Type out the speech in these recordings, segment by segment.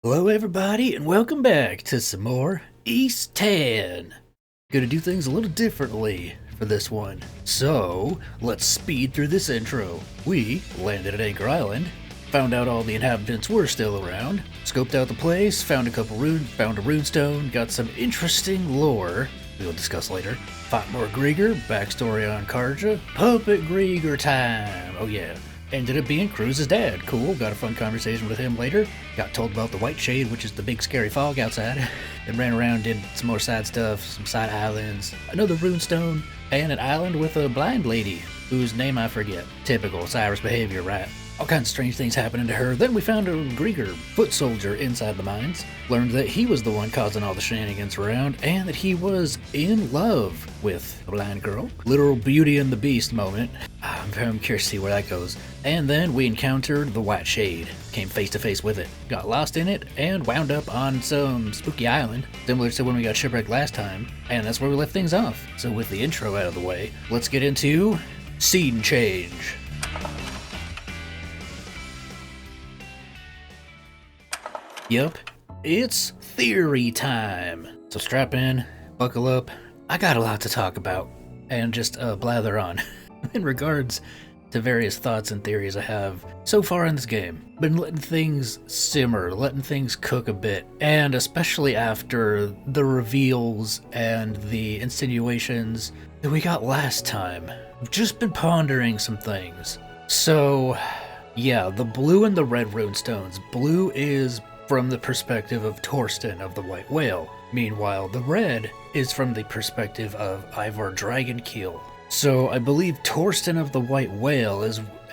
Hello, everybody, and welcome back to some more East 10. Gonna do things a little differently for this one. So, let's speed through this intro. We landed at Anchor Island, found out all the inhabitants were still around, scoped out the place, found a runestone, got some interesting lore we'll discuss later, fought more Griegr, backstory on Karja, puppet Griegr time, oh yeah. Ended up being Cruz's dad. Cool, got a fun conversation with him later. Got told about the White Shade, which is the big scary fog outside. Then ran around, did some more side stuff, some side islands, another runestone, and an island with a blind lady, whose name I forget. Typical Cyrus behavior, right? All kinds of strange things happening to her. Then we found a Griegr, foot soldier inside the mines. Learned that he was the one causing all the shenanigans around, and that he was in love with a blind girl. Literal Beauty and the Beast moment. I'm curious to see where that goes. And then we encountered the White Shade. Came face to face with it. Got lost in it, and wound up on some spooky island, similar to when we got shipwrecked last time. And that's where we left things off. So with the intro out of the way, let's get into scene change. Yup, it's theory time. So strap in, buckle up. I got a lot to talk about, and just blather on in regards to various thoughts and theories I have so far in this game. Been letting things simmer, letting things cook a bit, and especially after the reveals and the insinuations that we got last time. I've just been pondering some things. So, yeah, the blue and the red runestones. Blue is from the perspective of Torsten of the White Whale. Meanwhile, the red is from the perspective of Ivar Dragonkeel. So I believe Torsten of the White Whale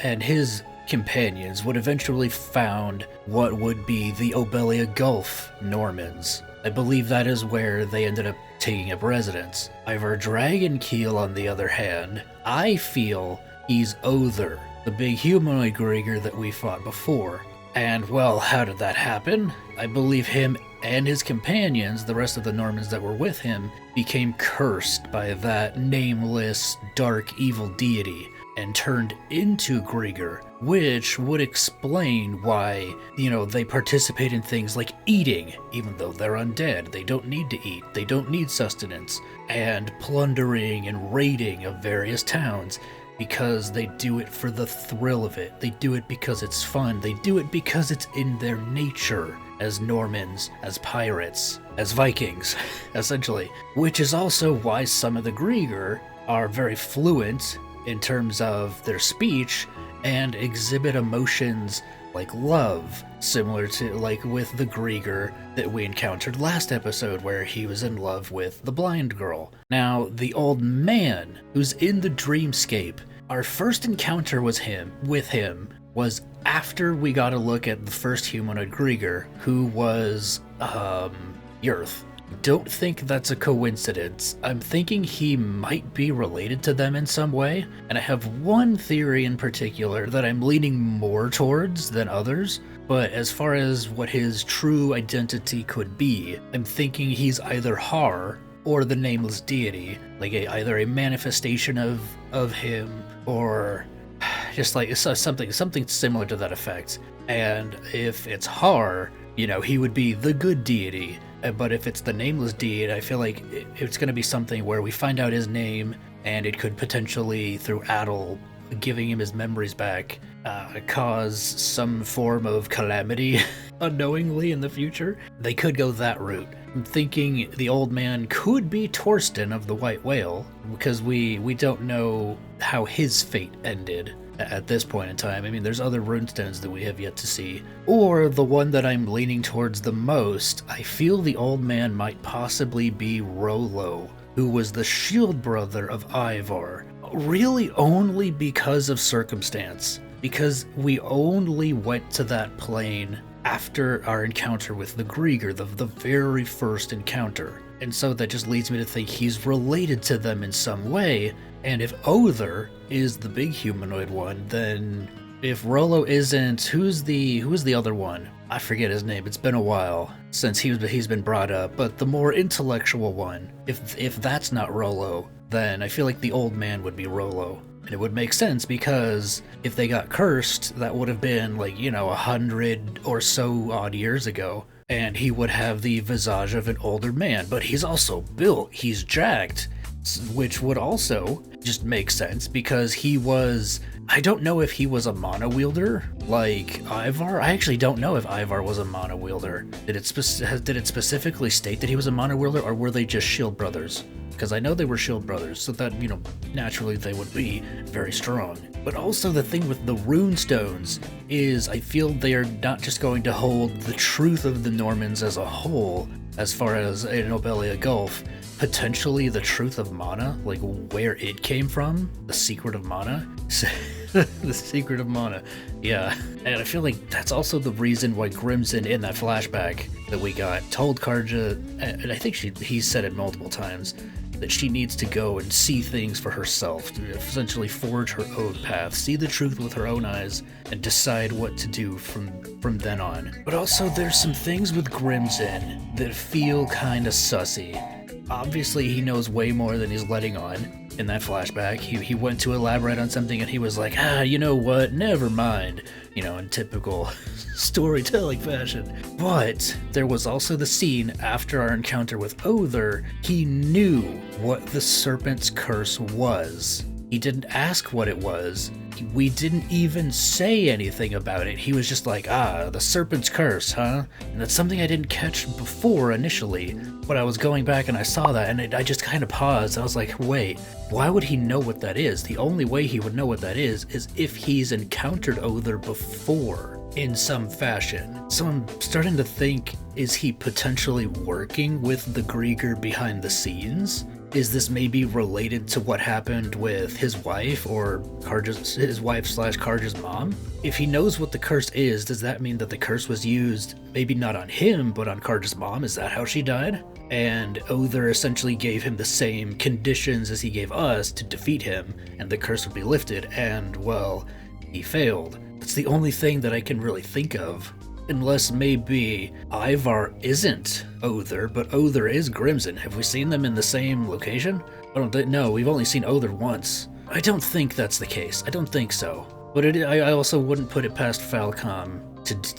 and his companions would eventually found what would be the Obelia Gulf Normans. I believe that is where they ended up taking up residence. Ivar Dragonkeel, on the other hand, I feel he's Other, the big humanoid Griegr that we fought before. And, well, how did that happen? I believe him and his companions, the rest of the Normans that were with him, became cursed by that nameless, dark, evil deity and turned into Griegr, which would explain why, they participate in things like eating, even though they're undead. They don't need to eat, they don't need sustenance, and plundering and raiding of various towns. Because they do it for the thrill of it. They do it because it's fun. They do it because it's in their nature as Normans, as pirates, as Vikings, essentially. Which is also why some of the Griegr are very fluent in terms of their speech and exhibit emotions like love, similar to like with the Griegr that we encountered last episode where he was in love with the blind girl. Now, the old man who's in the dreamscape, our first encounter with him was after we got a look at the first humanoid Griegr, who was Yurth. Don't think that's a coincidence. I'm thinking he might be related to them in some way, and I have one theory in particular that I'm leaning more towards than others, but as far as what his true identity could be, I'm thinking he's either Har or the nameless deity, like either a manifestation of him or just like something similar to that effect. And if it's Har, he would be the good deity. But if it's the nameless deity, I feel like it's going to be something where we find out his name, and it could potentially, through Adol giving him his memories back, cause some form of calamity unknowingly in the future. They could go that route. I'm thinking the old man could be Torsten of the White Whale, because we don't know how his fate ended at this point in time. I mean, there's other runestones that we have yet to see. Or the one that I'm leaning towards the most, I feel the old man might possibly be Rollo, who was the shield brother of Ivar. Really only because of circumstance. Because we only went to that plane after our encounter with the Griegr, the very first encounter. And so that just leads me to think he's related to them in some way. And if Other is the big humanoid one, then if Rollo isn't, who's the other one? I forget his name. It's been a while since he's been brought up. But the more intellectual one, if that's not Rollo, then I feel like the old man would be Rollo. And it would make sense because if they got cursed, that would have been like, 100 or so odd years ago. and he would have the visage of an older man, but he's also built, he's jacked, which would also just make sense because he was, I don't know if he was a mana wielder like Ivar. I actually don't know if Ivar was a mana wielder. Did it specifically state that he was a mana wielder, or were they just shield brothers? Because I know they were shield brothers, so that, you know, naturally they would be very strong. But also the thing with the rune stones is I feel they are not just going to hold the truth of the Normans as a whole, as far as in Obelia Gulf, potentially the truth of mana, like where it came from, the secret of mana. The secret of mana, yeah. And I feel like that's also the reason why Crimson, in that flashback that we got, told Karja, and I think he said it multiple times, that she needs to go and see things for herself, to essentially forge her own path, see the truth with her own eyes, and decide what to do from then on. But also there's some things with Crimson that feel kinda sussy. Obviously he knows way more than he's letting on. In that flashback, he went to elaborate on something and he was like, you know what, never mind, you know, in typical storytelling fashion. But there was also the scene after our encounter with Other. He knew what the Serpent's Curse was. He didn't ask what it was. We didn't even say anything about it. He was just like, the Serpent's Curse, huh? And that's something I didn't catch before initially. But I was going back and I saw that and I just kind of paused. I was like, wait, why would he know what that is? The only way he would know what that is if he's encountered Other before in some fashion. So I'm starting to think, is he potentially working with the Griegr behind the scenes? Is this maybe related to what happened with his wife, or his wife/Karja's mom? If he knows what the curse is, does that mean that the curse was used maybe not on him, but on Karja's mom? Is that how she died? And Other essentially gave him the same conditions as he gave us to defeat him, and the curse would be lifted, and, well, he failed. That's the only thing that I can really think of. Unless maybe Ivar isn't Other, but Other is Crimson. Have we seen them in the same location? I don't think, no, we've only seen Other once. I don't think that's the case. I don't think so. But I also wouldn't put it past Falcom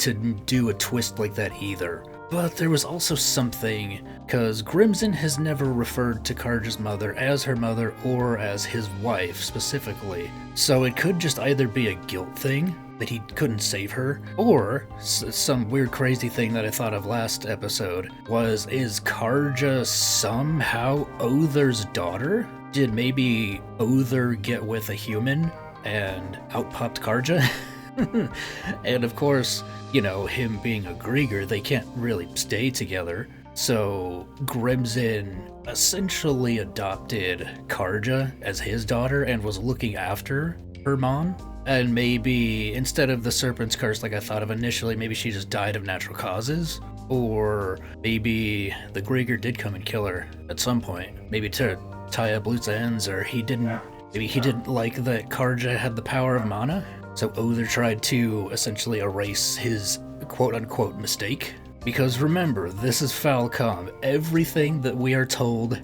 to do a twist like that either. But there was also something, because Crimson has never referred to Karja's mother as her mother or as his wife specifically. So it could just either be a guilt thing, that he couldn't save her, or some weird crazy thing that I thought of last episode is Karja somehow Other's daughter? Did maybe Other get with a human and outpopped Karja? And of course, you know, him being a Griegr, they can't really stay together. So Crimson essentially adopted Karja as his daughter and was looking after her mom. And maybe instead of the Serpent's Curse like I thought of initially, maybe she just died of natural causes. Or maybe the Griegr did come and kill her at some point. Maybe to tie up loose ends, or maybe he didn't like that Karja had the power of mana. So Other tried to essentially erase his quote-unquote mistake. Because remember, this is Falcom. Everything that we are told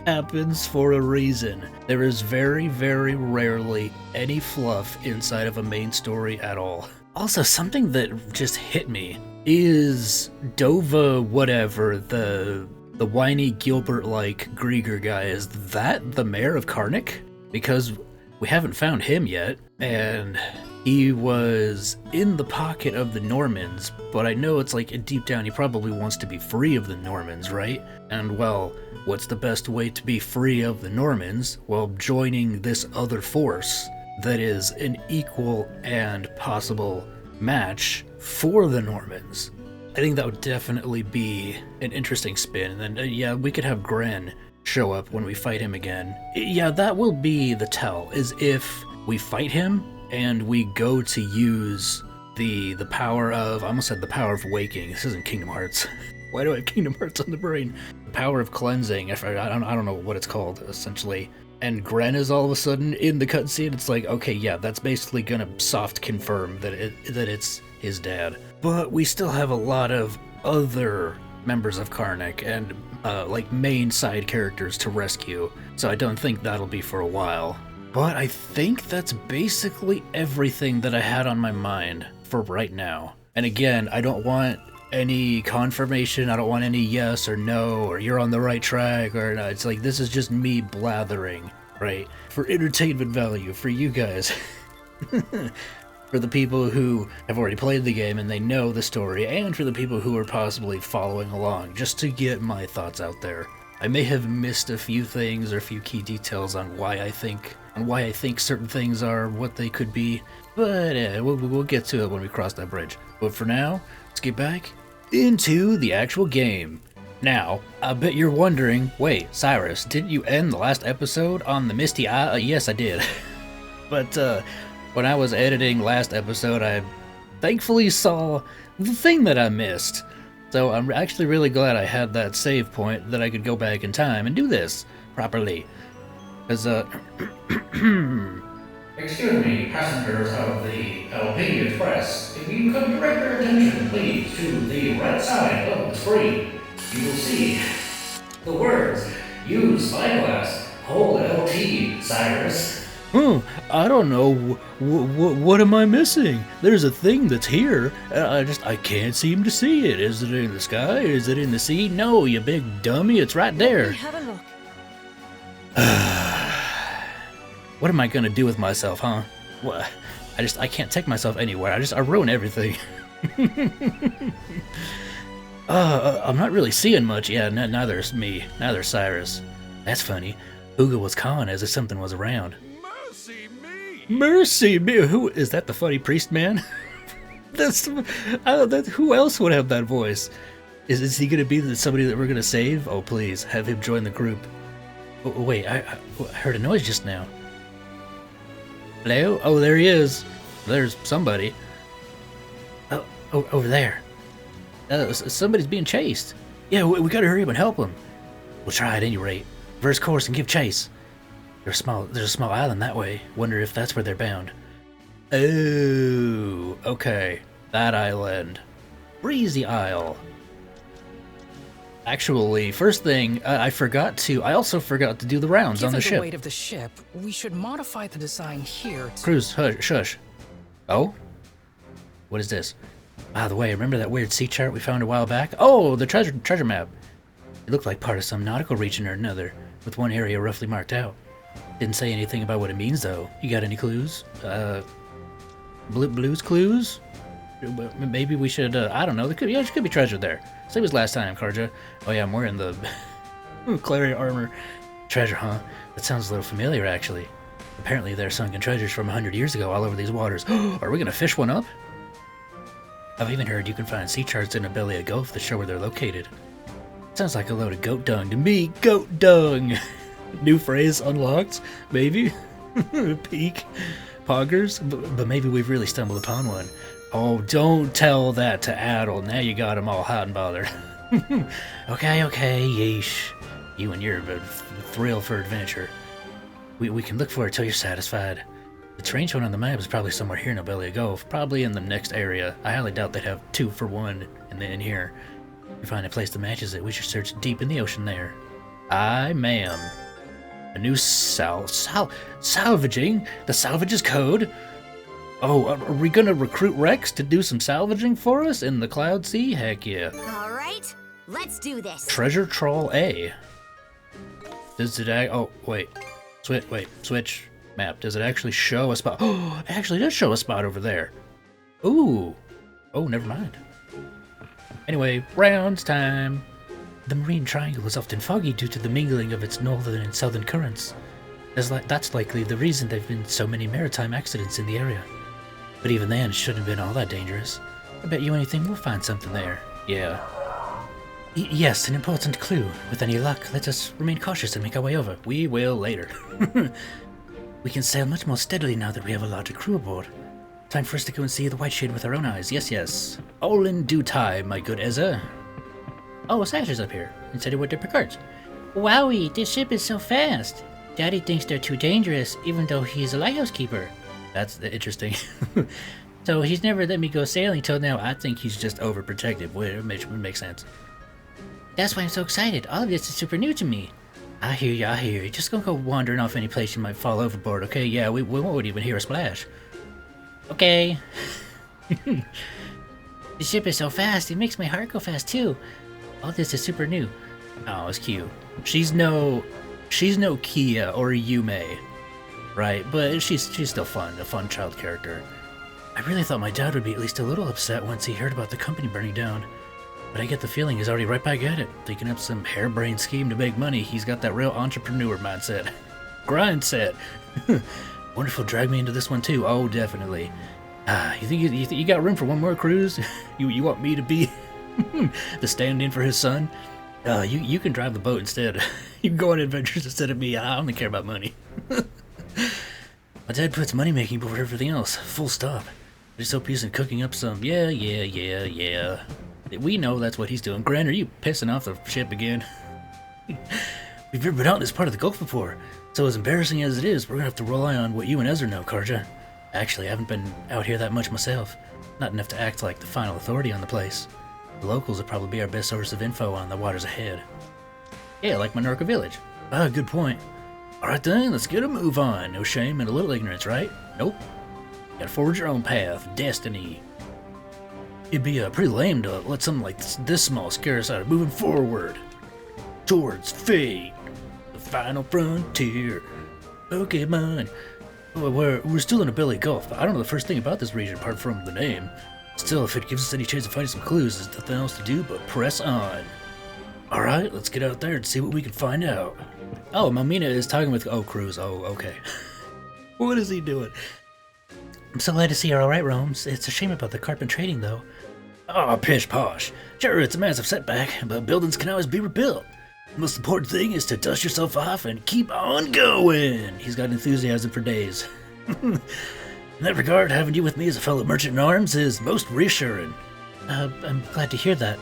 happens for a reason. There is very, very rarely any fluff inside of a main story at all. Also, something that just hit me is Dova whatever, the whiny Gilbert-like Griegr guy, is that the mayor of Karnak? Because we haven't found him yet, and he was in the pocket of the Normans, but I know it's like deep down he probably wants to be free of the Normans, right? And well, what's the best way to be free of the Normans? Well, joining this other force that is an equal and possible match for the Normans. I think that would definitely be an interesting spin. And then, yeah, we could have Gren show up when we fight him again. Yeah, that will be the tell, is if we fight him and we go to use the power of, I almost said the power of waking. This isn't Kingdom Hearts. Why do I have Kingdom Hearts on the brain? The power of cleansing. I don't know what it's called, essentially. And Gren is all of a sudden in the cutscene. It's like, okay, yeah, that's basically gonna soft confirm that it's his dad. But we still have a lot of other members of Karnak and like main side characters to rescue. So I don't think that'll be for a while. But I think that's basically everything that I had on my mind for right now. And again, I don't want any confirmation. I don't want any yes or no or you're on the right track or not. It's like, this is just me blathering, right? For entertainment value, for you guys. For the people who have already played the game and they know the story, and for the people who are possibly following along, just to get my thoughts out there. I may have missed a few things or a few key details on why I think certain things are what they could be, but we'll get to it when we cross that bridge. But for now, let's get back into the actual game. Now, I bet you're wondering, wait, Cyrus, didn't you end the last episode on the Misty Eye? Yes, I did. But when I was editing last episode, I thankfully saw the thing that I missed. So I'm actually really glad I had that save point that I could go back in time and do this properly. Because, Excuse me, passengers of the Obelia Express. If you could direct your attention, please, to the right side of the screen, you will see the words, use Spyglass, hold LT, Cyrus. I don't know. What am I missing? There's a thing that's here. I can't seem to see it. Is it in the sky? Is it in the sea? No, you big dummy. It's right there. Let me have a look. What am I gonna do with myself, huh? What? I can't take myself anywhere. I ruin everything. I'm not really seeing much. Yeah, neither's me. Neither Cyrus. That's funny. Uga was calling as if something was around. Mercy me! Who is that? The funny priest man? Who else would have that voice? Is he gonna be somebody that we're gonna save? Oh please, have him join the group. Oh, wait, I heard a noise just now. Hello? Oh, there he is. There's somebody. Oh, over there. Somebody's being chased. Yeah, we gotta hurry up and help him. We'll try at any rate. Reverse course and give chase. There's a small island that way. Wonder if that's where they're bound. Oh, okay. That island. Breezy Isle. Actually, first thing, I also forgot to do the rounds on the ship. Given the weight of the ship, we should modify the design here to... Cruz, shush. Oh? What is this? By the way, remember that weird sea chart we found a while back? Oh, the treasure map. It looked like part of some nautical region or another, with one area roughly marked out. Didn't say anything about what it means, though. You got any clues? Blues clues? Maybe we should, I don't know. There could be treasure there. Same as last time, Karja. Oh yeah, I'm wearing the Clarion armor. Treasure, huh? That sounds a little familiar, actually. Apparently there are sunken treasures from 100 years ago all over these waters. Are we gonna fish one up? I've even heard you can find sea charts in Obelia Gulf that show where they're located. Sounds like a load of goat dung to me. Goat dung! New phrase unlocked? Maybe? Peak? Poggers? But maybe we've really stumbled upon one. Oh, don't tell that to Adol. Now you got him all hot and bothered. Okay, yeesh. You and your thrill for adventure. We can look for it till you're satisfied. The terrain shown on the map is probably somewhere here in Obelia Gulf, probably in the next area. I highly doubt they'd have 2 for 1 in here. If you find a place that matches it, we should search deep in the ocean there. Aye, ma'am. A new salvaging? The salvage's code? Oh, are we gonna recruit Rex to do some salvaging for us in the Cloud Sea? Heck yeah. Alright, let's do this. Treasure Trawl A. Does it oh, wait. Switch map. Does it actually show a spot? Oh, it actually does show a spot over there. Ooh. Oh, never mind. Anyway, rounds time. The marine triangle is often foggy due to the mingling of its northern and southern currents. That's likely the reason there have been so many maritime accidents in the area. But even then, it shouldn't have been all that dangerous. I bet you anything we'll find something there. Yeah. Yes, an important clue. With any luck, let us remain cautious and make our way over. We will later. We can sail much more steadily now that we have a larger crew aboard. Time for us to go and see the white shade with our own eyes. Yes. All in due time, my good Ezra. Oh, Sash is up here. And said he would to Picard. Wowie, this ship is so fast. Daddy thinks they're too dangerous, even though he's a lighthouse keeper. That's interesting. So he's never let me go sailing till now. I think he's just overprotective, which would make sense. That's why I'm so excited. All of this is super new to me. I hear you. Just gonna go wandering off any place you might fall overboard, okay? Yeah, we won't even hear a splash. Okay. The ship is so fast, it makes my heart go fast too. All this is super new. Oh, it's cute. She's no Kia or Yume, right? But she's still fun, a fun child character. I really thought my dad would be at least a little upset once he heard about the company burning down. But I get the feeling he's already right back at it, thinking up some harebrained scheme to make money. He's got that real entrepreneur mindset. Grind set. Wonder if he'll drag me into this one too. Oh, definitely. You think you got room for one more cruise? You want me to be the stand-in for his son? You can drive the boat instead. You can go on adventures instead of me. I only care about money. My dad puts money making before everything else. Full stop. I just hope he's cooking up some. Yeah. We know that's what he's doing. Grant, are you pissing off the ship again? We've never been out in this part of the Gulf before, so as embarrassing as it is, we're gonna have to rely on what you and Ezra know, Karja. Actually, I haven't been out here that much myself. Not enough to act like the final authority on the place. The locals will probably be our best source of info on the waters ahead. Yeah, like Minorca Village. Ah, good point. Alright then, let's get a move on. No shame and a little ignorance, right? Nope. You gotta forge your own path. Destiny. It'd be pretty lame to let something like this small scare us out of moving forward. Towards fate. The final frontier. Okay, man. We're still in Obelia Gulf, but I don't know the first thing about this region apart from the name. Still, if it gives us any chance of finding some clues, there's nothing else to do but press on. Alright, let's get out there and see what we can find out. Oh, Momina is talking with... Oh, Cruz. Oh, okay. What is he doing? I'm so glad to see you're alright, Romes. It's a shame about the carpet trading, though. Oh, pish posh. Sure, it's a massive setback, but buildings can always be rebuilt. The most important thing is to dust yourself off and keep on going. He's got enthusiasm for days. In that regard, having you with me as a fellow merchant in arms is most reassuring. I'm glad to hear that.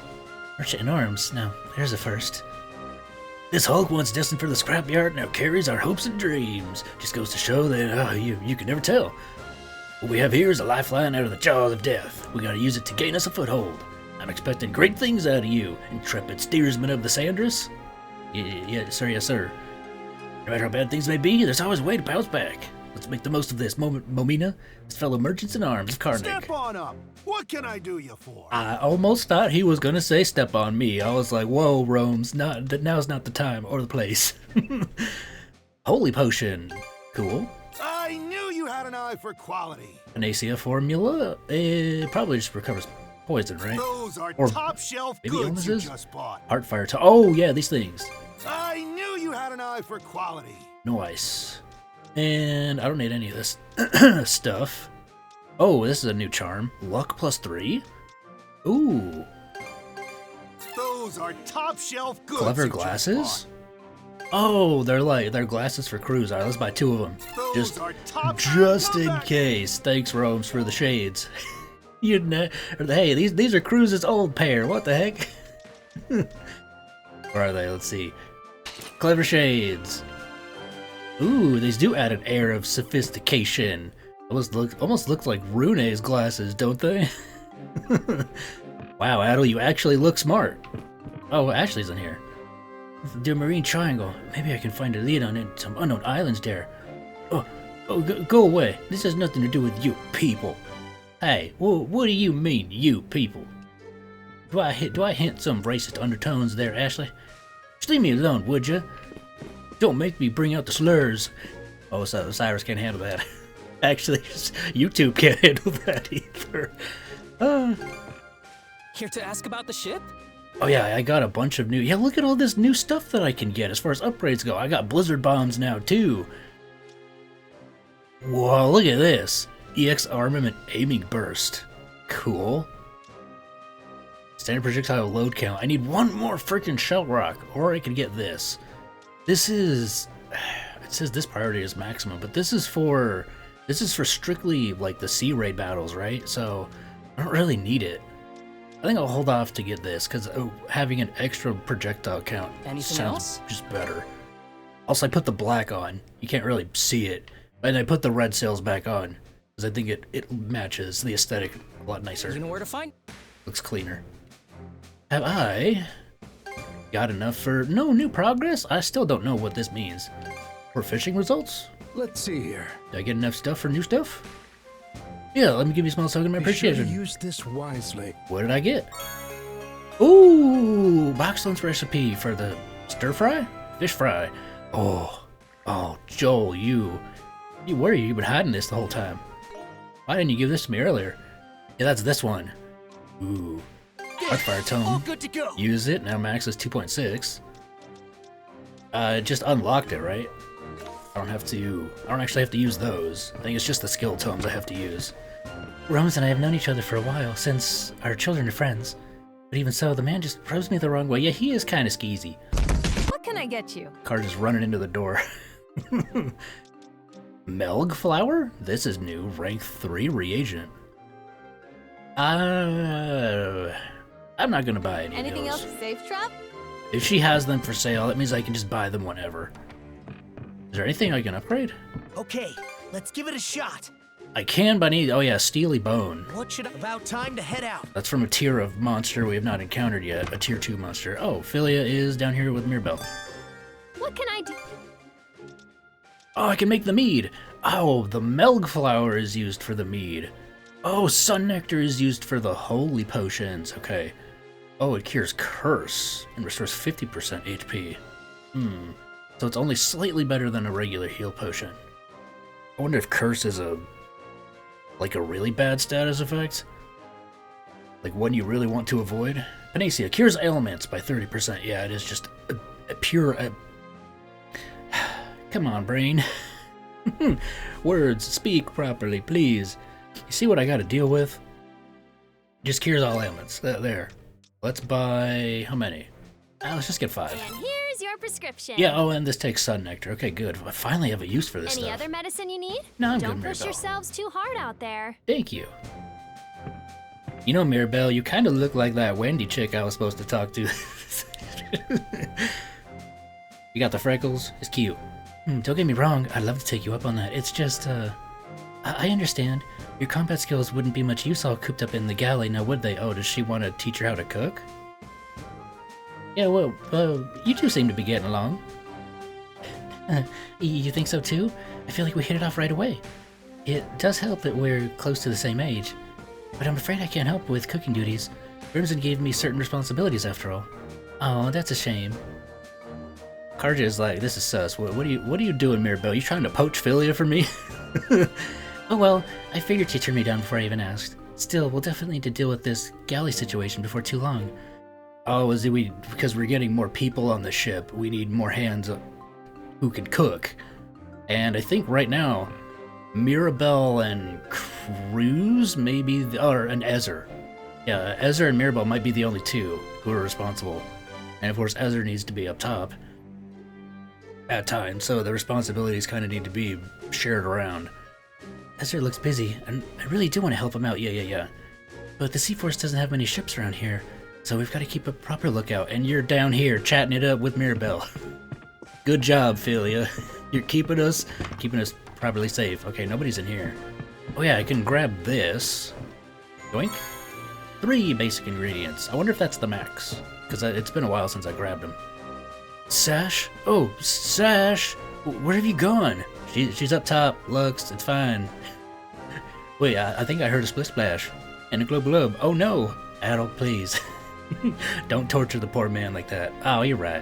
Merchant in arms? Now, there's a first. This Hulk, once destined for the scrapyard, now carries our hopes and dreams. Just goes to show that you can never tell. What we have here is a lifeline out of the jaws of death. We gotta use it to gain us a foothold. I'm expecting great things out of you, intrepid steersman of the Sandras. Yes, sir. No matter how bad things may be, there's always a way to bounce back. Let's make the most of this, Momina, as fellow merchants in arms of Karnak. Step on up. What can I do you for? I almost thought he was gonna say step on me. I was like, whoa, Rome's now's not the time or the place. Holy potion. Cool. I knew you had an eye for quality. Panacea formula. It probably just recovers poison, right? Those are Or top shelf maybe goods you illnesses? just bought. Heartfire. Oh, yeah, these things. I knew you had an eye for quality. Nice. And I don't need any of this stuff. Oh, this is a new charm. Luck +3. Ooh. Those are top shelf goods. Clever you just glasses? Oh, they're glasses for cruise. Alright, let's buy 2 of them. bought. Those are top Just Come in back. case. Thanks, Rome's, for the shades. You know, hey, these are Cruise's old pair. What the heck? Where are they? Let's see. Clever shades. Ooh, these do add an air of sophistication. Almost looks like Rune's glasses, don't they? Wow, Adol, you actually look smart. Oh, Ashley's in here. The Marine Triangle. Maybe I can find a lead on some unknown islands there. Go away. This has nothing to do with you people. Hey, what do you mean, you people? Do I hint some racist undertones there, Ashley? Just leave me alone, would ya? Don't make me bring out the slurs. Oh, so Cyrus can't handle that. Actually, YouTube can't handle that either. Here to ask about the ship? Oh yeah, I got a bunch of new... Yeah, look at all this new stuff that I can get as far as upgrades go. I got blizzard bombs now, too. Whoa, look at this. EX armament aiming burst. Cool. Standard projectile load count. I need one more freaking shell rock, or I can get this. This is... It says this priority is maximum, but this is for strictly, like, the sea raid battles, right? So, I don't really need it. I think I'll hold off to get this, because having an extra projectile count Anything sounds else? just better. Also, I put the black on. You can't really see it. And I put the red sails back on, because I think it matches the aesthetic a lot nicer. You know where to find? Looks cleaner. Have I got enough for no new progress? I still don't know what this means. For fishing results? Let's see here. Did I get enough stuff for new stuff? Yeah, let me give you a small token of my Be sure to appreciation. use this wisely. What did I get? Ooh, box lunch recipe for the stir fry? Fish fry. Oh, Joel, where you been hiding this the whole time? Why didn't you give this to me earlier? Yeah, that's this one. Ooh, Archfire All Tome. good to go. Use it, now max is 2.6. Just unlocked it, right? I don't actually have to use those. I think it's just the skill tomes I have to use. Rose and I have known each other for a while, since our children are friends. But even so, the man just rose me the wrong way. Yeah, he is kind of skeezy. What can I get you? Karja's running into the door. Melg flower? This is new. Rank 3 reagent. I'm not gonna buy any Anything of those. else safe, Trap? If she has them for sale, that means I can just buy them whenever. Is there anything I can upgrade? Okay, let's give it a shot. I can, but I need... Oh yeah, Steely Bone. What should about time to head out? That's from a tier of monster we have not encountered yet. A tier 2 monster. Oh, Philia is down here with Mirabelle. What can I do? Oh, I can make the mead. Oh, the Melg flower is used for the mead. Oh, Sun Nectar is used for the holy potions. Okay. Oh, it cures curse and restores 50% HP. So it's only slightly better than a regular heal potion. I wonder if curse is a really bad status effect? Like one you really want to avoid? Panacea cures ailments by 30%. Yeah, it is just a pure... Come on, brain. Words, speak properly, please. You see what I gotta deal with? Just cures all ailments. There. Let's buy... how many? Let's just get 5. And here's your prescription. Yeah, oh, and this takes Sun Nectar. Okay, good. I finally have a use for this Any stuff. other medicine you need? No, I'm Don't good, push Mirabelle. yourselves too hard out there. Thank you. You know, Mirabelle, you kind of look like that Wendy chick I was supposed to talk to. You got the freckles? It's cute. Don't get me wrong, I'd love to take you up on that. It's just, I understand. Your combat skills wouldn't be much use all cooped up in the galley, now would they? Oh, does she want to teach her how to cook? Yeah, well, you two seem to be getting along. You think so too? I feel like we hit it off right away. It does help that we're close to the same age, but I'm afraid I can't help with cooking duties. Crimson gave me certain responsibilities after all. Oh, that's a shame. Karja is like, this is sus. What are you doing, Mirabelle? You trying to poach Philia for me? Oh well, I figured she turned me down before I even asked. Still, we'll definitely need to deal with this galley situation before too long. Oh, because we're getting more people on the ship, we need more hands who can cook. And I think right now, Mirabelle and Cruz and Ezer. Yeah, Ezer and Mirabelle might be the only two who are responsible. And of course, Ezer needs to be up top at times, so the responsibilities kind of need to be shared around. Ezer looks busy, and I really do want to help him out, yeah. But the Sea Force doesn't have many ships around here, so we've got to keep a proper lookout, and you're down here chatting it up with Mirabelle. Good job, Philia. You're keeping us properly safe. Okay, nobody's in here. Oh yeah, I can grab this. Yoink. 3 basic ingredients. I wonder if that's the max, because it's been a while since I grabbed them. Sash? Oh, Sash! Where have you gone? She's up top. Lux, it's fine. Wait, I think I heard a split splash. And a glub. Oh no! Adol, please. Don't torture the poor man like that. Oh, you're right.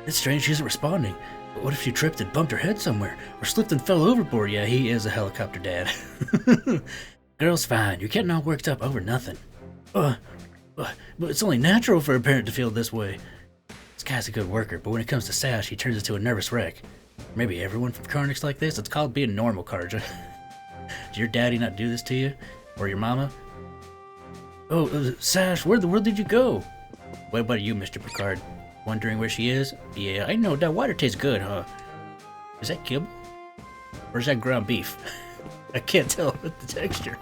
It's strange she isn't responding. But what if she tripped and bumped her head somewhere? Or slipped and fell overboard? Yeah, he is a helicopter dad. Girl's fine. You're getting all worked up over nothing. But it's only natural for a parent to feel this way. This guy's a good worker, but when it comes to Sash, he turns into a nervous wreck. Maybe everyone from Karnak's like this? It's called being normal, Karja. Did your daddy not do this to you? Or your mama? Oh, Sash, where the world did you go? What about you, Mr. Picard? Wondering where she is? Yeah, I know, that water tastes good, huh? Is that kibble? Or is that ground beef? I can't tell with the texture.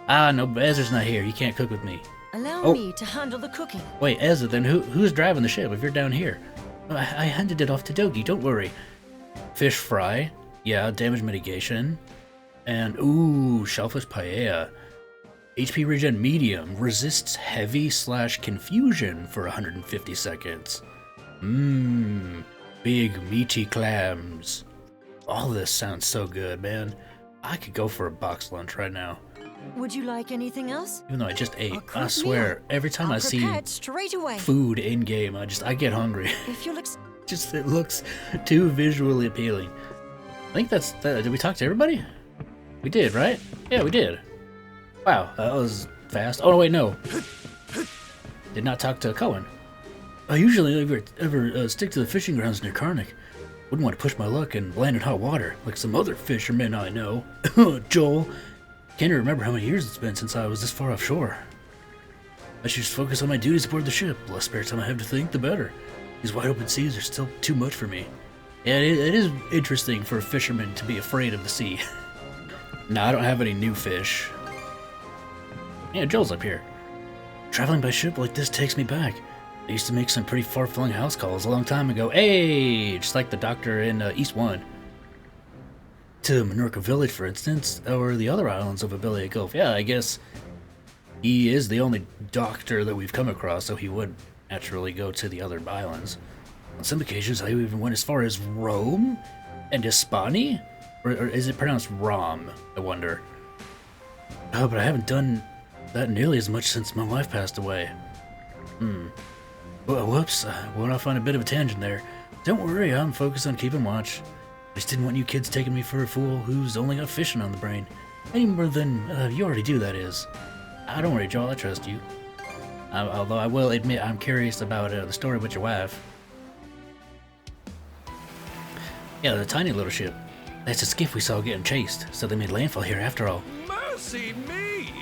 Ah, no, Ezra's not here. You can't cook with me. Allow me to handle the cooking. Wait, Ezra, then who's driving the ship if you're down here? I handed it off to Dogi, don't worry. Fish fry. Yeah, damage mitigation. And, ooh, shellfish paella. HP regen medium. Resists heavy/confusion for 150 seconds. Big meaty clams. All this sounds so good, man. I could go for a box lunch right now. Would you like anything else? Even though I just ate. A quick I swear, meal. every time I'll I see prepare it straight away. food in game, I get hungry. If you'll Just it looks too visually appealing. I think that's did we talk to everybody? We did, right? Yeah, we did. Wow, that was fast. Oh no, wait, no. Did not talk to Cohen. I usually ever stick to the fishing grounds near Karnak. Wouldn't want to push my luck and land in hot water like some other fishermen I know. Joel. Can't even remember how many years it's been since I was this far offshore. I should just focus on my duties aboard the ship. The less spare time I have to think, the better. These wide open seas are still too much for me. Yeah, it is interesting for a fisherman to be afraid of the sea. No, I don't have any new fish. Yeah, Joel's up here. Traveling by ship like this takes me back. I used to make some pretty far-flung house calls a long time ago. Hey, just like the doctor in East 1. To Minorca Village, for instance, or the other islands of Obelia Gulf. Yeah, I guess he is the only doctor that we've come across, so he would naturally go to the other islands. On some occasions, I even went as far as Rome and Hispani? Or is it pronounced Rom, I wonder? Oh, but I haven't done that nearly as much since my wife passed away. Well, whoops, went off on a bit of a tangent there. Don't worry, I'm focused on keeping watch. I just didn't want you kids taking me for a fool who's only got fishing on the brain. Any more than you already do, that is. Don't worry, Joel, I trust you. Although I will admit I'm curious about the story with your wife. Yeah, the tiny little ship. That's a skiff we saw getting chased, so they made landfall here after all. Mercy me!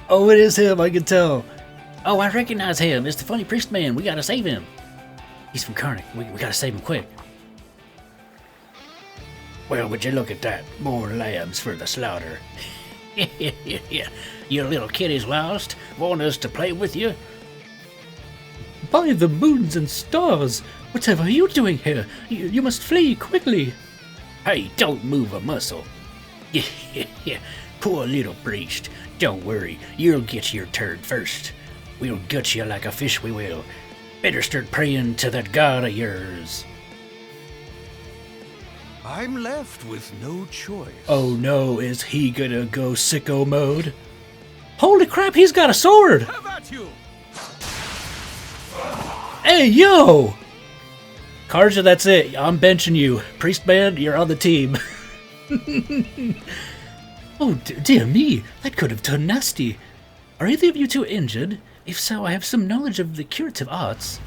Oh, it is him, I can tell. Oh, I recognize him. It's the funny priest man. We gotta save him. He's from Karnak. We gotta save him quick. Well, would you look at that? More lambs for the slaughter. Your little kitty's lost. Want us to play with you? By the moons and stars! Whatever are you doing here? You must flee quickly. Hey, don't move a muscle. Poor little priest. Don't worry, you'll get your turn first. We'll gut you like a fish, we will. Better start praying to that god of yours. I'm left with no choice. Oh no, is he gonna go sicko mode? Holy crap, he's got a sword! How about you? Hey, yo! Karja, that's it. I'm benching you. Priest man, you're on the team. Oh, dear me. That could have turned nasty. Are either of you two injured? If so, I have some knowledge of the curative arts.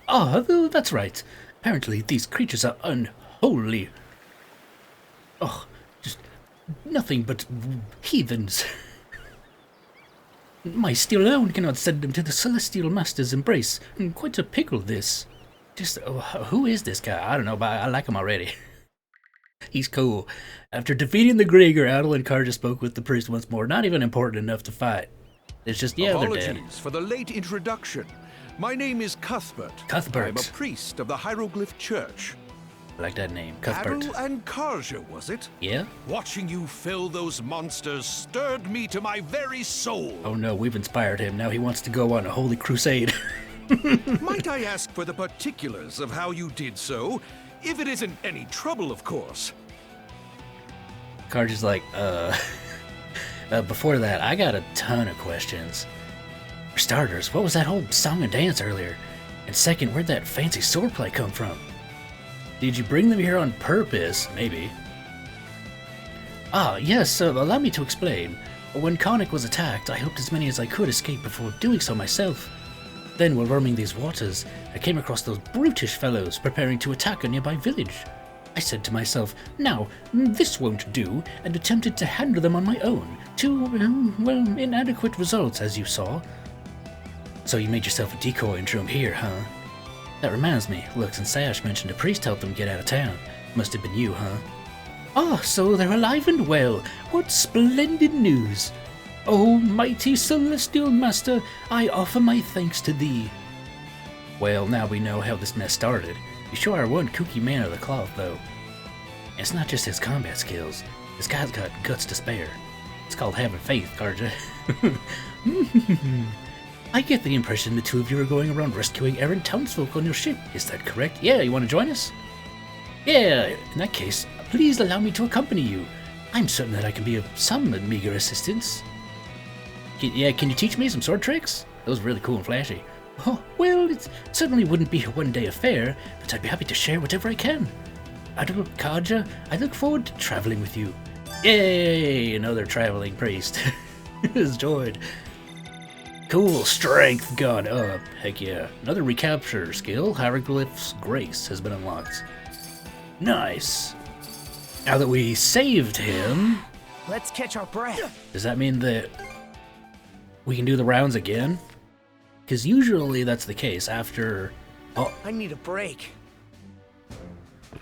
Ah, that's right. Apparently, these creatures are unholy. Oh, just nothing but heathens. My steel alone cannot send them to the Celestial Master's embrace. Quite a pickle, this. Just, who is this guy? I don't know, but I like him already. He's cool. After defeating the Griegr, Adol and Karja spoke with the priest once more. Not even important enough to fight. It's just, yeah, they're dead. Apologies for the late introduction. My name is Cuthbert. Cuthbert. I'm a priest of the Hieroglyph Church. I like that name, Cuthbert. Adol and Karja, was it? Yeah? Watching you fill those monsters stirred me to my very soul. Oh no, we've inspired him. Now he wants to go on a holy crusade. Might I ask for the particulars of how you did so? If it isn't any trouble, of course. Karja's like, before that, I got a ton of questions. For starters, what was that whole song and dance earlier? And second, where'd that fancy swordplay come from? Did you bring them here on purpose? Maybe. Ah, yes, allow me to explain. When Karnak was attacked, I hoped as many as I could escape before doing so myself. Then, while roaming these waters, I came across those brutish fellows preparing to attack a nearby village. I said to myself, now, this won't do, and attempted to handle them on my own, to, well, inadequate results, as you saw. So you made yourself a decoy and drew him here, huh? That reminds me, Lux and Sash mentioned a priest helped them get out of town. Must have been you, huh? Ah, so they're alive and well. What splendid news! O mighty Celestial Master, I offer my thanks to thee. Well, now we know how this mess started. You sure are one kooky man of the cloth, though. And it's not just his combat skills. This guy's got guts to spare. It's called having faith, Karja. I get the impression the two of you are going around rescuing errant townsfolk on your ship. Is that correct? Yeah, you want to join us? Yeah, in that case, please allow me to accompany you. I'm certain that I can be of some meager assistance. Can you teach me some sword tricks? Those are really cool and flashy. Oh, well, it certainly wouldn't be a one-day affair, but I'd be happy to share whatever I can. Adol, Karja, I look forward to traveling with you. Yay! Another traveling priest has joined. Cool, strength gone up. Heck yeah. Another recapture skill, Hieroglyph's Grace, has been unlocked. Nice. Now that we saved him... Let's catch our breath. Does that mean that we can do the rounds again? Because usually that's the case after... Oh, I need a break.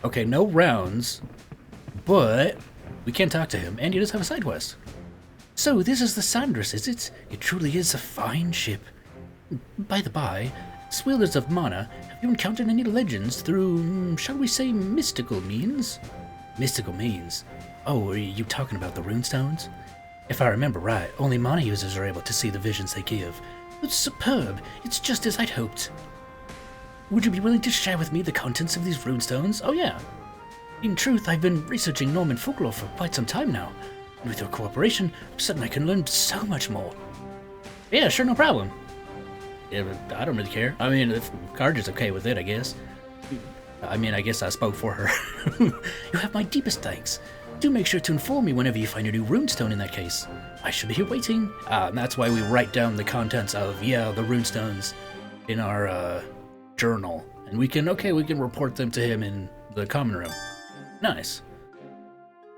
okay, no rounds, but we can talk to him, and he does have a side quest. So, this is the Sandras, is it? It truly is a fine ship. By the by, Swielders of Mana, have you encountered any legends through, shall we say, mystical means? Mystical means? Oh, are you talking about the runestones? If I remember right, only Mana users are able to see the visions they give. It's superb. It's just as I'd hoped. Would you be willing to share with me the contents of these runestones? Oh yeah. In truth, I've been researching Norman folklore for quite some time now. And with your cooperation, I'm certain I can learn so much more. Yeah, sure, no problem. Yeah, but I don't really care. I mean, if Karja's okay with it, I guess. I mean, I guess I spoke for her. You have my deepest thanks. Do make sure to inform me whenever you find a new runestone in that case. I should be here waiting. And that's why we write down the contents of, the runestones in our, journal. And we can report them to him in the common room. Nice.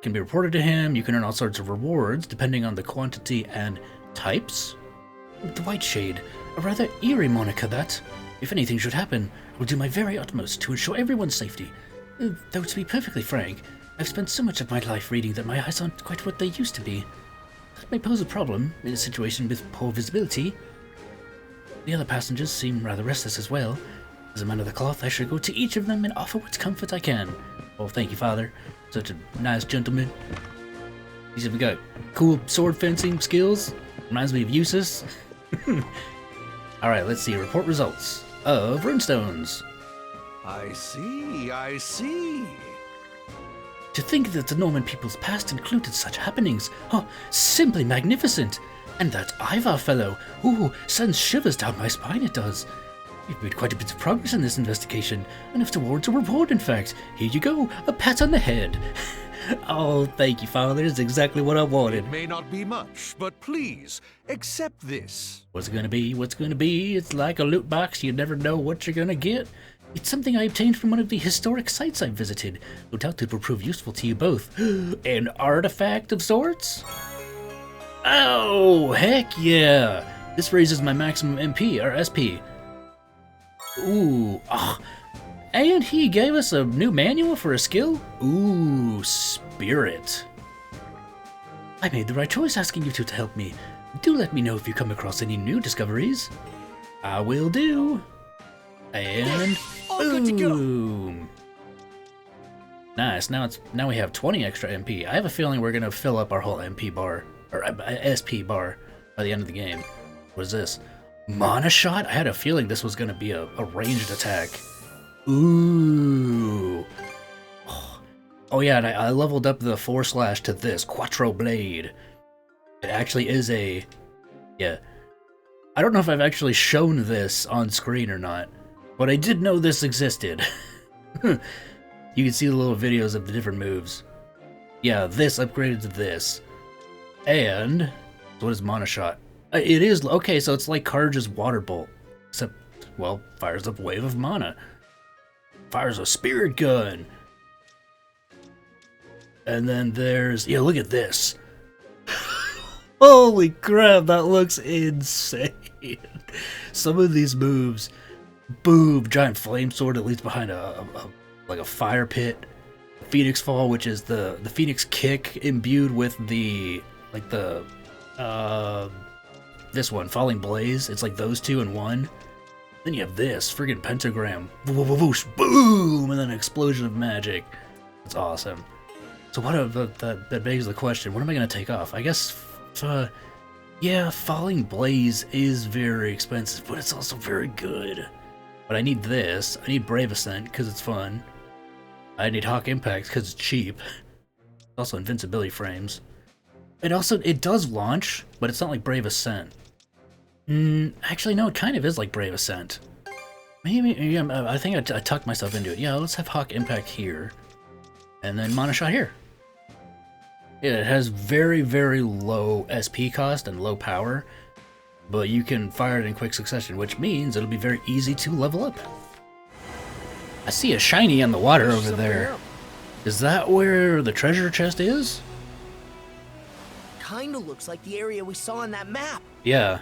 Can be reported to him. You can earn all sorts of rewards depending on the quantity and types. The White Shade, a rather eerie moniker that. If anything should happen, I will do my very utmost to ensure everyone's safety. Though to be perfectly frank, I've spent so much of my life reading that my eyes aren't quite what they used to be. That may pose a problem in a situation with poor visibility. The other passengers seem rather restless as well. As a man of the cloth, I should go to each of them and offer what comfort I can. Oh, thank you, Father. Such a nice gentleman. He's even got cool sword fencing skills. Reminds me of Eustace. Alright, let's see. Report results of runestones. I see. To think that the Norman people's past included such happenings. Oh, simply magnificent. And that Ivar fellow. Ooh, sends shivers down my spine, it does. You've made quite a bit of progress in this investigation. Enough towards a reward, in fact. Here you go, a pat on the head. Oh, thank you, Father. It's exactly what I wanted. It may not be much, but please, accept this. What's it gonna be? What's gonna be? It's like a loot box. You never know what you're gonna get. It's something I obtained from one of the historic sites I've visited. No doubt it will prove useful to you both. An artifact of sorts? Oh, heck yeah! This raises my maximum MP, or SP. Ooh, and he gave us a new manual for a skill? Ooh, Spirit. I made the right choice asking you two to help me. Do let me know if you come across any new discoveries. I will do. And Good to go. boom. Nice, now we have 20 extra MP. I have a feeling we're gonna fill up our whole MP bar, or SP bar, by the end of the game. What is this? Mana shot? I had a feeling this was gonna be a ranged attack. Ooh. Oh yeah, and I leveled up the 4/ to this, Quattro Blade. It actually is a... yeah. I don't know if I've actually shown this on screen or not, but I did know this existed. You can see the little videos of the different moves. Yeah, this upgraded to this. And... what is Mana Shot? It is... okay, so it's like Karja's Water Bolt. Except, well, fires up a wave of mana. Fires a spirit gun. And then there's... yeah, look at this. Holy crap, that looks insane. Some of these moves... boom, giant flame sword that leads behind like a fire pit. Phoenix Fall, which is the Phoenix kick imbued with the... like the... this one, Falling Blaze. It's like those two in one. Then you have this, friggin' pentagram. Whoosh, boom! And then an explosion of magic. It's awesome. So what that begs the question, what am I gonna take off? I guess, yeah, Falling Blaze is very expensive, but it's also very good. But I need this. I need Brave Ascent, because it's fun. I need Hawk Impact because it's cheap. Also invincibility frames. It does launch, but it's not like Brave Ascent. Actually, no, it kind of is like Brave Ascent. Maybe, yeah, I think I tucked myself into it. Yeah, let's have Hawk Impact here. And then Mana Shot here. Yeah, it has very, very low SP cost and low power. But you can fire it in quick succession, which means it'll be very easy to level up. I see a shiny on the water over there. Is that where the treasure chest is? Kinda looks like the area we saw on that map. Yeah.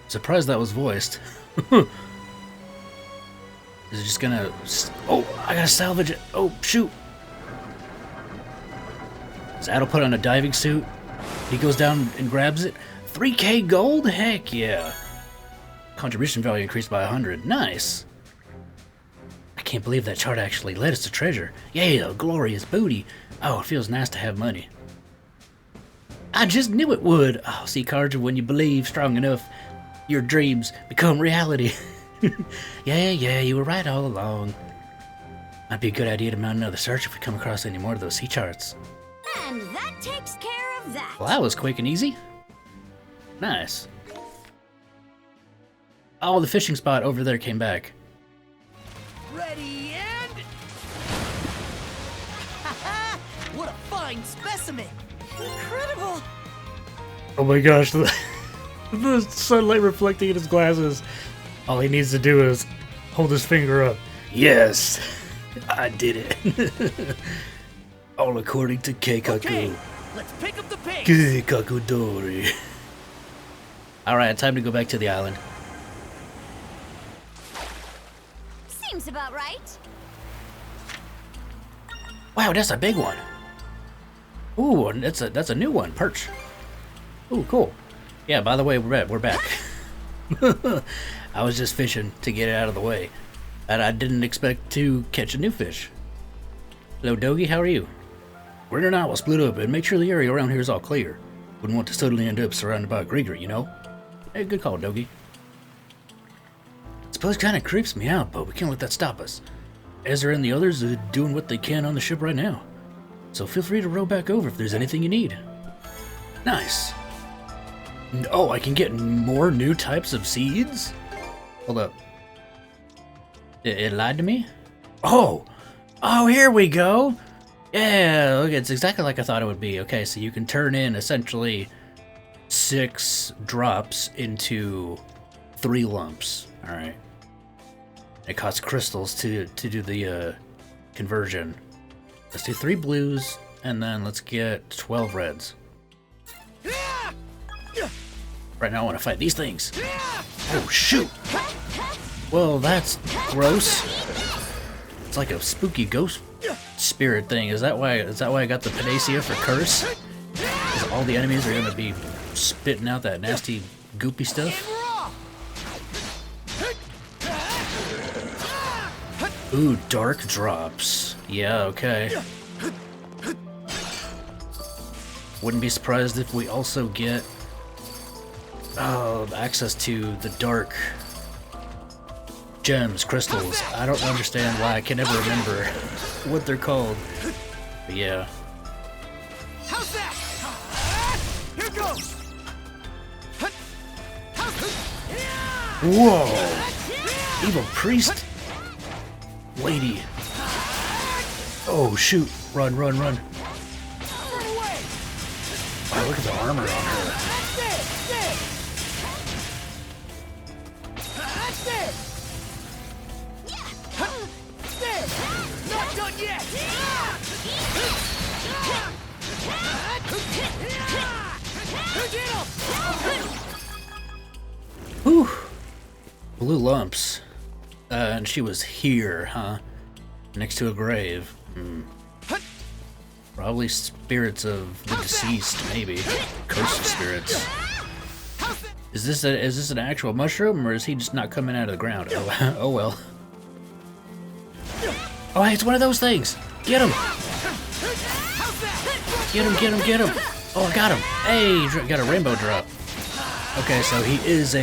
Surprised that was voiced. Is it just gonna... Oh, I gotta salvage it. Oh, shoot. Does Adol put on a diving suit? He goes down and grabs it. 3K gold? Heck yeah. Contribution value increased by 100. Nice. I can't believe that chart actually led us to treasure. Yeah, glorious booty. Oh, it feels nice to have money. I just knew it would. Oh, see, Karja, when you believe strong enough, your dreams become reality. Yeah, you were right all along. Might be a good idea to mount another search if we come across any more of those sea charts. And that takes care of that. Well, that was quick and easy. Nice. Oh, the fishing spot over there came back. Ready and... Haha! What a fine specimen! Incredible. Oh my gosh, the sunlight reflecting in his glasses. All he needs to do is hold his finger up. Yes, I did it. All according to Keikaku. Okay, let's pick up the pace. Keikaku Dori. Alright, time to go back to the island. Seems about right. Wow, that's a big one. Ooh, that's a new one, perch. Ooh, cool. Yeah, by the way, we're back. I was just fishing to get it out of the way, and I didn't expect to catch a new fish. Hello, Dogi, how are you? We're in and out, we'll split up and make sure the area around here is all clear. Wouldn't want to suddenly end up surrounded by a Griegr, you know? Hey, good call, Dogi. This place kind of creeps me out, but we can't let that stop us. Ezra and the others are doing what they can on the ship right now. So feel free to row back over if there's anything you need. Nice. Oh, I can get more new types of seeds? Hold up. It lied to me? Oh! Oh, here we go! Yeah, look, it's exactly like I thought it would be. Okay, so you can turn in essentially 6 drops into 3 lumps. Alright. It costs crystals to do the conversion. Let's do 3 blues, and then let's get 12 reds. Right now I want to fight these things. Oh, shoot! Well, that's gross. It's like a spooky ghost spirit thing. Is that why I got the Panacea for Curse? Because all the enemies are going to be spitting out that nasty, goopy stuff? Ooh, dark drops. Yeah, okay. Wouldn't be surprised if we also get access to the dark gems, crystals. I don't understand why I can never remember what they're called. But yeah. How's that? Here goes. Whoa! Evil priest lady. Oh shoot! Run, run, run! Wow, look at the armor on her. Not done yet. Whew. Blue lumps. And she was here, huh? Next to a grave. Probably spirits of the deceased, maybe. Cursed spirits. Is this an actual mushroom, or is he just not coming out of the ground? Oh well. Oh, hey, it's one of those things! Get him! Get him, get him, get him! Oh, I got him! Hey, got a rainbow drop. Okay, so he is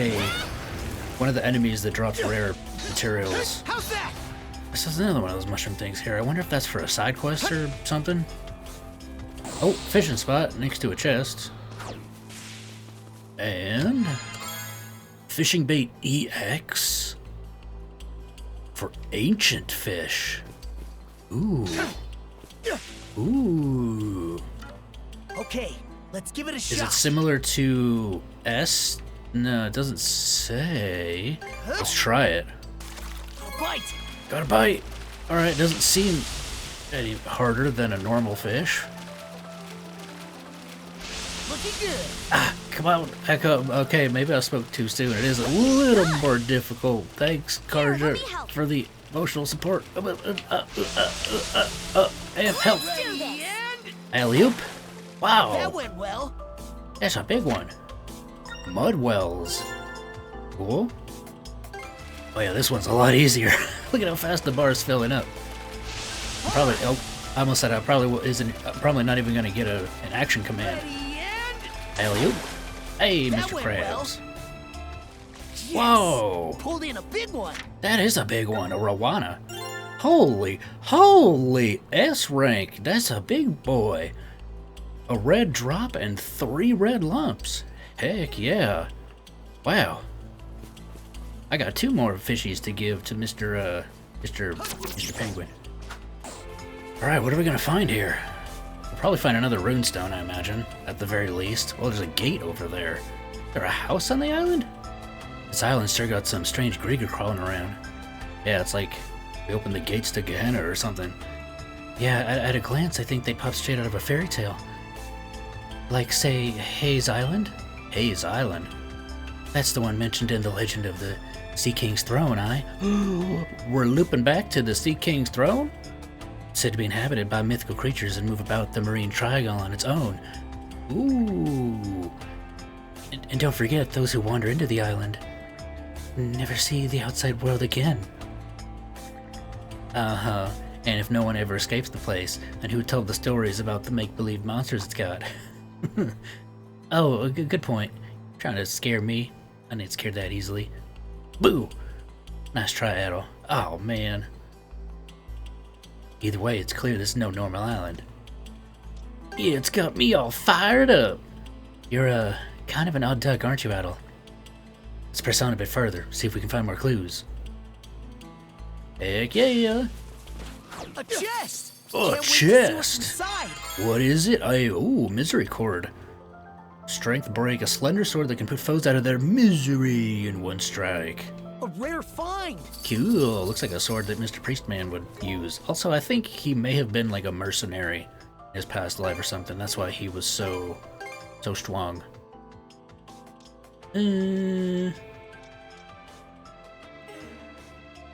one of the enemies that drops rare materials. This is another one of those mushroom things here. I wonder if that's for a side quest or something. Oh, fishing spot next to a chest. And fishing bait EX for ancient fish. Ooh. Ooh. Okay, let's give it a Is shot. it similar to S? No, it doesn't say. Let's try it. A bite. Got a bite. Alright, doesn't seem any harder than a normal fish. Looking good. Ah, come on, back up. Okay, maybe I spoke too soon. It is a little more difficult. Thanks, Karja, for the emotional support. And help. Alley-oop. That Wow, went well. that's a big one. Mud wells. Cool. Oh yeah, this one's a lot easier. Look at how fast the bar is filling up. Probably, oh, I almost said I probably not even gonna get an action command. Ready and... Alley-oop. Hey, That Mr. went Krabs. Yes. Whoa, Pulled in a big one. that is a big one, a Rawana. Holy S rank, that's a big boy. A red drop and 3 red lumps. Heck yeah. Wow. I got 2 more fishies to give to Mr. Penguin. Alright, what are we gonna find here? We'll probably find another runestone, I imagine, at the very least. Well, there's a gate over there. Is there a house on the island? This island's sure got some strange Griegr crawling around. Yeah, it's like we opened the gates to Gehenna or something. Yeah, at a glance, I think they popped straight out of a fairy tale. Like, say, Haze Island? Haze Island? That's the one mentioned in the legend of the Sea King's Throne, We're looping back to the Sea King's Throne? It's said to be inhabited by mythical creatures and move about the marine triangle on its own. Ooh. And don't forget, those who wander into the island never see the outside world again. Uh-huh. And if no one ever escapes the place, then who told the stories about the make-believe monsters it's got? Oh, a good point. Trying to scare me. I didn't scare that easily. Boo! Nice try, Adol. Oh, man. Either way, it's clear this is no normal island. Yeah, it's got me all fired up. You're, kind of an odd duck, aren't you, Adol? Let's press on a bit further, see if we can find more clues. Heck yeah! A chest. Oh, Can't wait to see what's chest. inside. What is it? Ooh, misery cord. Strength break, a slender sword that can put foes out of their misery in one strike. A rare find. Cool, looks like a sword that Mr. Priestman would use. Also, I think he may have been like a mercenary in his past life or something. That's why he was so strong.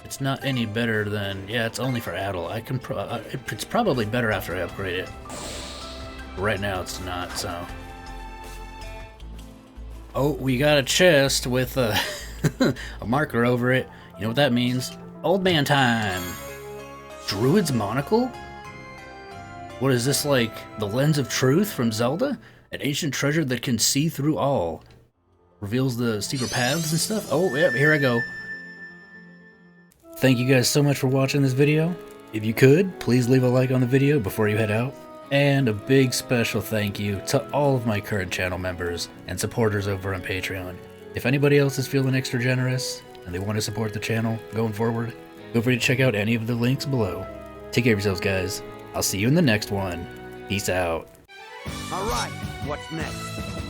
It's not any better than... Yeah, it's only for Adol. I can it's probably better after I upgrade it. Right now it's not, so... Oh, we got a chest with a, a marker over it. You know what that means? Old man time! Druid's monocle? What is this, like the lens of truth from Zelda? An ancient treasure that can see through all. Reveals the secret paths and stuff? Oh, yeah, here I go. Thank you guys so much for watching this video. If you could, please leave a like on the video before you head out. And a big special thank you to all of my current channel members and supporters over on Patreon. If anybody else is feeling extra generous and they want to support the channel going forward, feel free to check out any of the links below. Take care of yourselves, guys. I'll see you in the next one. Peace out. All right, what's next?